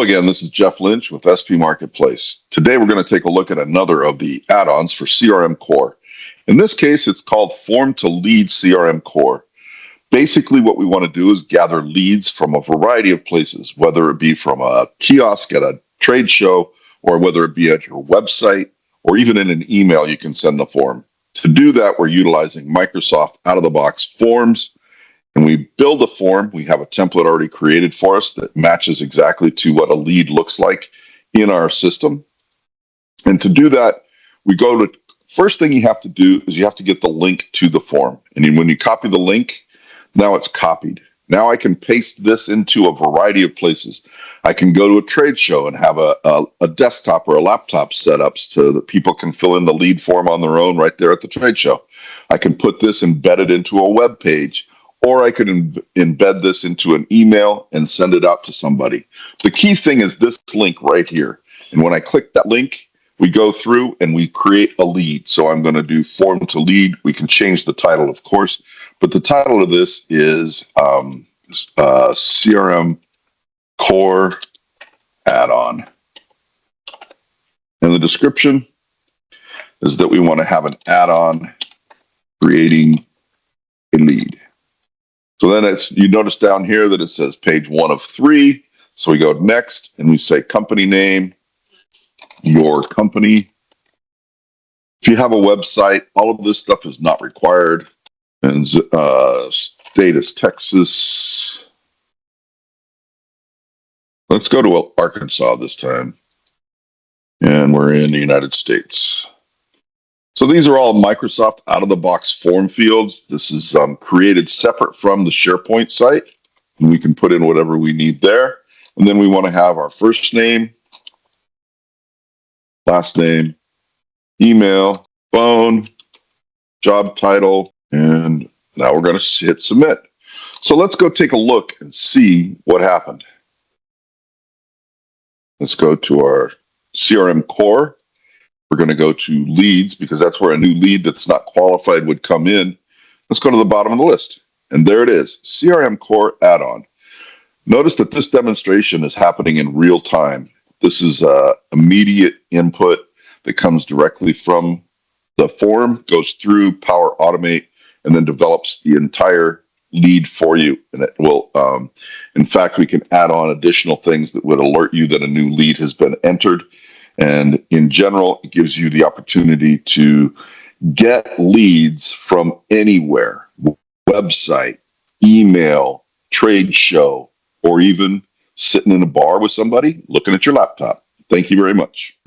Hello again, this is Jeff Lynch with SP Marketplace. Today we're going to take a look at another of the add-ons for CRM Core. In this case, it's called Form to Lead CRM Core. Basically, what we want to do is gather leads from a variety of places, whether it be from a kiosk at a trade show, or whether it be at your website, or even in an email you can send the form. To do that, we're utilizing Microsoft out-of-the-box forms. And we build a form. We have a template already created for us that matches exactly to what a lead looks like in our system. And to do that, we go to, first thing you have to do is you have to get the link to the form. And when you copy the link, now it's copied. Now I can paste this into a variety of places. I can go to a trade show and have a desktop or a laptop set up so that people can fill in the lead form on their own right there at the trade show. I can put this embedded into a web page, or I could embed this into an email and send it out to somebody. The key thing is this link right here. And when I click that link, we go through and we create a lead. So I'm going to do Form to Lead. We can change the title, of course, but the title of this is CRM Core Add-on. And the description is that we want to have an add-on creating a lead. So then you notice down here that it says page 1 of 3. So we go next and we say company name, your company. If you have a website, all of this stuff is not required. And state is Texas. Let's go to Arkansas this time. And we're in the United States. So these are all Microsoft out-of-the-box form fields. This is created separate from the SharePoint site. And we can put in whatever we need there. And then we want to have our first name, last name, email, phone, job title, and now we're going to hit submit. So let's go take a look and see what happened. Let's go to our CRM Core. We're going to go to leads because that's where a new lead that's not qualified would come in. Let's go to the bottom of the list. And there it is, CRM Core add-on. Notice that this demonstration is happening in real time. This is immediate input that comes directly from the form, goes through Power Automate, and then develops the entire lead for you. And it will, in fact, we can add on additional things that would alert you that a new lead has been entered. And in general, it gives you the opportunity to get leads from anywhere, website, email, trade show, or even sitting in a bar with somebody looking at your laptop. Thank you very much.